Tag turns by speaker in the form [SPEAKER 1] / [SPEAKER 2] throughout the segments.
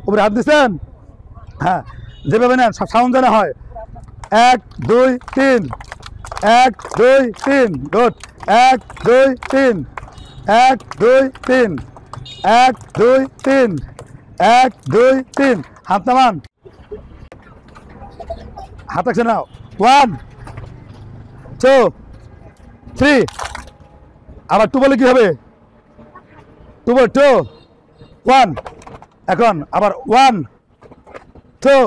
[SPEAKER 1] উপরে হাত দিচ্ছেন, হ্যাঁ যেভাবে নেন সাউন্ড যেন হয়। 1 2 3, 1 2 3, গুড। 1 2 3, 1 2 3, 1 2 3, 1 2 3, হাত নামান, হাত রাখছে নাও। 1 2 3, আবার 2 বলে কি হবে? 2 বলে 2 1, এখন আবার 1 2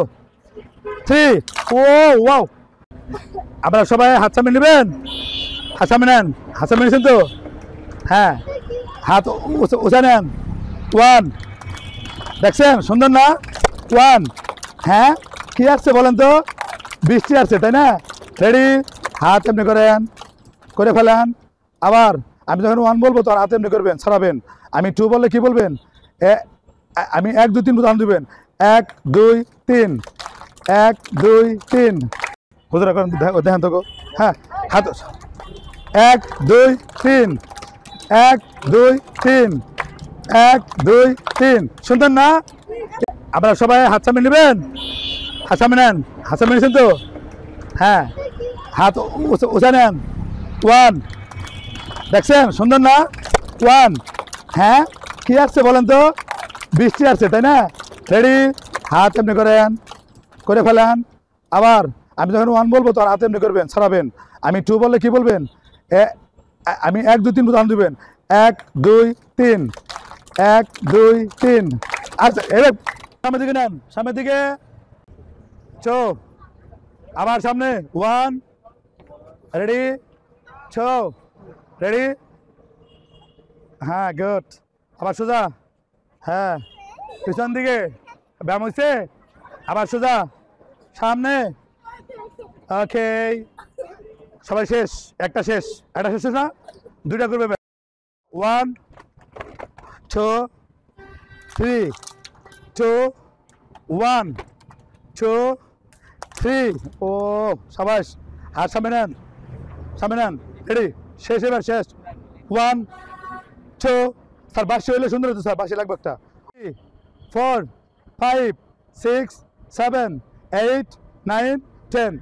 [SPEAKER 1] 3, ও ওয়াও। আপনারা সবাই হাত সামনে নেবেন, হাত সামনে নেন, হাত সামনে নিয়েছেন তো? হ্যাঁ, হাত উঁচা নেন। 1, দেখছেন সুন্দর না? 1, হ্যাঁ কি আসছে বলেন তো? বৃষ্টি আসছে তাই না? রেডি, হাত এমনি করেন, করে ফেলেন। আবার আমি যখন 1 বলবো তখন হাত এমনি করবেন, ছড়াবেন। আমি 2 বললে কি বলবেন? আমি 1 2 3 উদাহরণ দিবেন। 1 2 3, 1 2 3, হুজুর এখন দেখেন তো। হ্যাঁ হাত 1 2 3, 1 2 3, 1 2 3, শুনতেন না? আপনারা সবাই হাত সামনে নেবেন, হাত সামনে নেন, হাত সামনে নিয়েছেন তো? হ্যাঁ, হাত উঁচা নেন। 1, দেখছেন সুন্দর না? 1, হ্যাঁ কি আসছে বলেন তো? বৃষ্টি আসছে তাই না? রেডি, হাত এমনি করেন, করে ফেলেন। আবার আমি যখন 1 বলবো তখন হাত এমনি করবেন, ছড়াবেন। আমি 2 বললে কি বলবেন? আমি 1 2 3 উদাহরণ দিবেন। 1 2 3, 1 2 3, আচ্ছা এবার সামনের দিকে নেন, সামনের দিকে চো, আবার সামনে 1, রেডি চো, রেডি, হ্যাঁ গুড। আবার সোজা, হ্যাঁ পিছন দিকে, ব্যায়াম হয়েছে। আবার সোজা সামনে, ওকে সবাই শেষ, একটা শেষ, একটা শেষ না, 2টা করবে। 1 2 3, 2 1 2 3, ও সাবাস। হাত সামনে নেন, সামনে নেন, রেডি শেষ, এবার শেষ। 1 2, স্যার বাসি হইলে সুন্দর হতো স্যার, বাসি লাগবে একটা। 3 4 5 6 7 8 9 10